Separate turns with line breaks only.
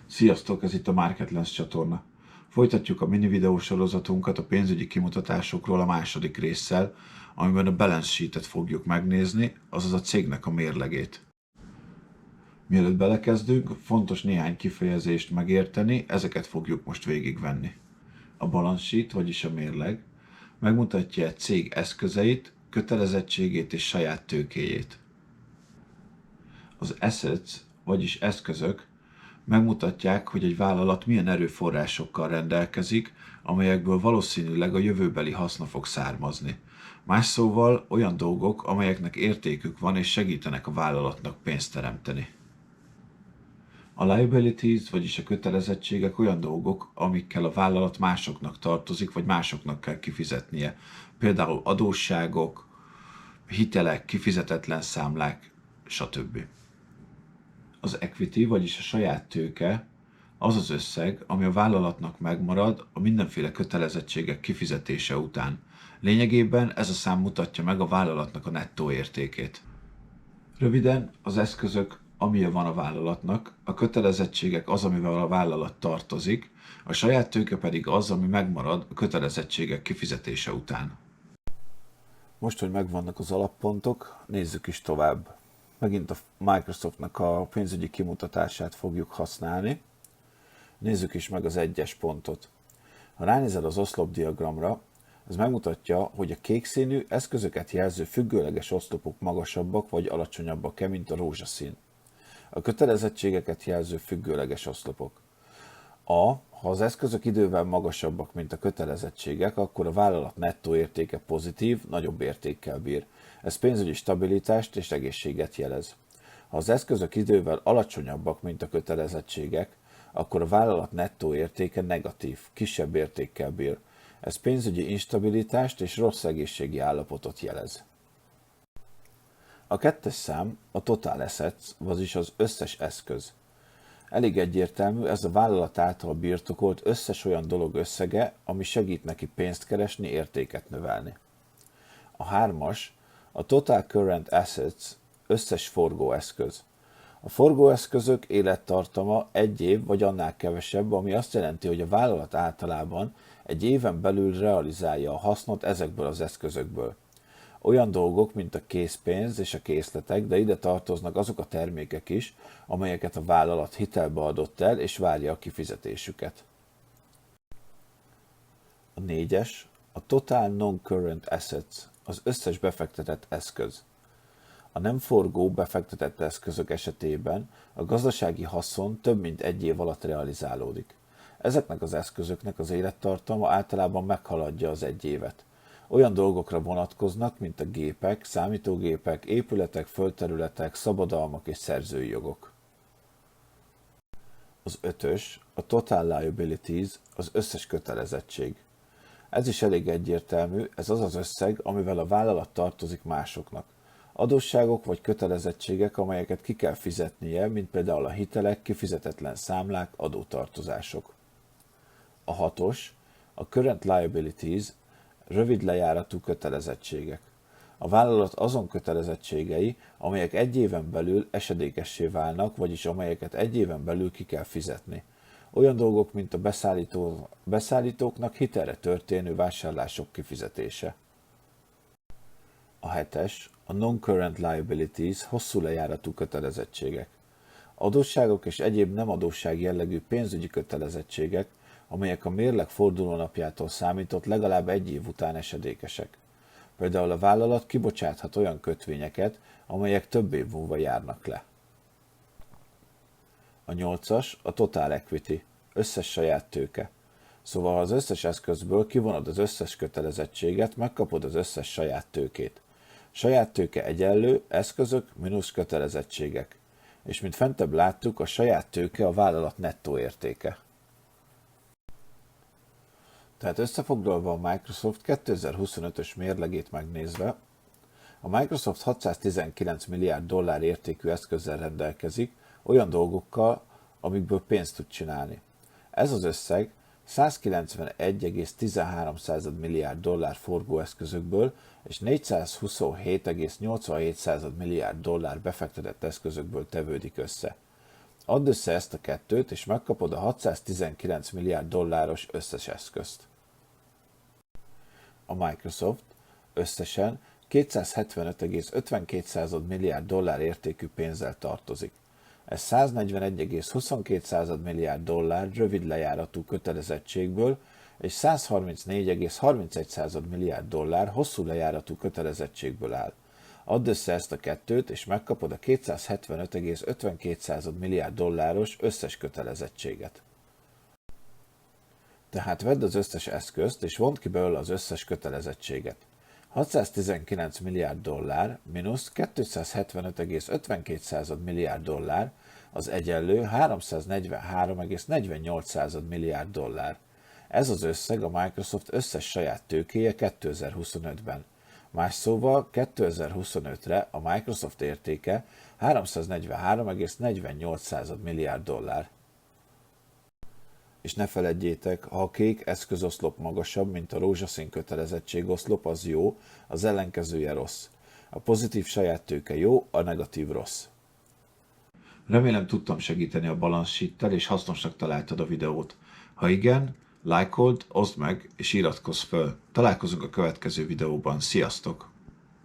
Sziasztok, ez itt a Market Lens csatorna. Folytatjuk a mini videósorozatunkat a pénzügyi kimutatásokról a második résszel, amiben a balance sheetet fogjuk megnézni, azaz a cégnek a mérlegét. Mielőtt belekezdünk, fontos néhány kifejezést megérteni, ezeket fogjuk most végigvenni. A balance sheet, vagyis a mérleg, megmutatja egy cég eszközeit, kötelezettségét és saját tőkéjét. Az assets, vagyis eszközök, megmutatják, hogy egy vállalat milyen erőforrásokkal rendelkezik, amelyekből valószínűleg a jövőbeli haszna fog származni. Más szóval olyan dolgok, amelyeknek értékük van és segítenek a vállalatnak pénzt teremteni. A liabilities, vagyis a kötelezettségek olyan dolgok, amikkel a vállalat másoknak tartozik, vagy másoknak kell kifizetnie. Például adósságok, hitelek, kifizetetlen számlák, stb. Az equity, vagyis a saját tőke, az az összeg, ami a vállalatnak megmarad a mindenféle kötelezettségek kifizetése után. Lényegében ez a szám mutatja meg a vállalatnak a nettó értékét. Röviden, az eszközök, amilyen van a vállalatnak, a kötelezettségek az, amivel a vállalat tartozik, a saját tőke pedig az, ami megmarad a kötelezettségek kifizetése után. Most, hogy megvannak az alappontok, nézzük is tovább. Megint a Microsoftnak a pénzügyi kimutatását fogjuk használni. Nézzük is meg az egyes pontot. Ha ránézel az oszlopdiagramra, ez megmutatja, hogy a kék színű eszközöket jelző függőleges oszlopok magasabbak vagy alacsonyabbak-e, mint a rózsaszín. A kötelezettségeket jelző függőleges oszlopok. Ha az eszközök idővel magasabbak, mint a kötelezettségek, akkor a vállalat nettó értéke pozitív, nagyobb értékkel bír. Ez pénzügyi stabilitást és egészséget jelez. Ha az eszközök idővel alacsonyabbak, mint a kötelezettségek, akkor a vállalat nettó értéke negatív, kisebb értékkel bír. Ez pénzügyi instabilitást és rossz egészségi állapotot jelez. A kettes szám a total assets, vagyis az összes eszköz. Elég egyértelmű, ez a vállalat által birtokolt összes olyan dolog összege, ami segít neki pénzt keresni, értéket növelni. A hármas, a Total Current Assets, összes forgóeszköz. A forgóeszközök élettartama 1 év vagy annál kevesebb, ami azt jelenti, hogy a vállalat általában egy éven belül realizálja a hasznot ezekből az eszközökből. Olyan dolgok, mint a készpénz és a készletek, de ide tartoznak azok a termékek is, amelyeket a vállalat hitelbe adott el, és várja a kifizetésüket. A négyes, a Total Non-Current Assets, az összes befektetett eszköz. A nem forgó befektetett eszközök esetében a gazdasági haszon több mint 1 év alatt realizálódik. Ezeknek az eszközöknek az élettartama általában meghaladja az 1 évet. Olyan dolgokra vonatkoznak, mint a gépek, számítógépek, épületek, földterületek, szabadalmak és szerzői jogok. Az ötös, a Total Liabilities, az összes kötelezettség. Ez is elég egyértelmű, ez az az összeg, amivel a vállalat tartozik másoknak. Adósságok vagy kötelezettségek, amelyeket ki kell fizetnie, mint például a hitelek, kifizetetlen számlák, adótartozások. A hatos, a Current Liabilities, rövid lejáratú kötelezettségek. A vállalat azon kötelezettségei, amelyek 1 éven belül esedékessé válnak, vagyis amelyeket 1 éven belül ki kell fizetni. Olyan dolgok, mint a beszállítóknak hitelre történő vásárlások kifizetése. A hetes, a Non-Current Liabilities, hosszú lejáratú kötelezettségek. Adósságok és egyéb nem adósság jellegű pénzügyi kötelezettségek, amelyek a mérleg fordulónapjától számított legalább 1 év után esedékesek. Például a vállalat kibocsáthat olyan kötvényeket, amelyek több év múlva járnak le. A nyolcas, a Total Equity, összes saját tőke. Szóval ha az összes eszközből kivonod az összes kötelezettséget, megkapod az összes saját tőkét. Saját tőke egyenlő, eszközök mínusz kötelezettségek. És mint fentebb láttuk, a saját tőke a vállalat nettó értéke. Tehát összefoglalva a Microsoft 2025-ös mérlegét megnézve, a Microsoft 619 milliárd dollár értékű eszközzel rendelkezik, olyan dolgokkal, amikből pénzt tud csinálni. Ez az összeg 191,13 milliárd dollár forgóeszközökből és 427,87 milliárd dollár befektetett eszközökből tevődik össze. Add össze ezt a kettőt, és megkapod a 619 milliárd dolláros összes eszközt. A Microsoft összesen 275,52 milliárd dollár értékű pénzzel tartozik. Ez 141,22 milliárd dollár rövid lejáratú kötelezettségből és 134,31 milliárd dollár hosszú lejáratú kötelezettségből áll. Add össze ezt a kettőt, és megkapod a 275,52 milliárd dolláros összes kötelezettséget. Tehát vedd az összes eszközt, és vond ki belőle az összes kötelezettséget. 619 milliárd dollár mínusz 275,52 milliárd dollár az egyenlő 343,48 milliárd dollár. Ez az összeg a Microsoft összes saját tőkéje 2025-ben. Más szóval 2025-re a Microsoft értéke 343,48 milliárd dollár. És ne feledjétek, ha a kék eszközoszlop magasabb, mint a rózsaszín kötelezettségoszlop, az jó, az ellenkezője rossz. A pozitív saját tőke jó, a negatív rossz. Remélem tudtam segíteni a balance sheettel, és hasznosnak találtad a videót. Ha igen, lájkold, oszd meg, és iratkozz föl. Találkozunk a következő videóban. Sziasztok!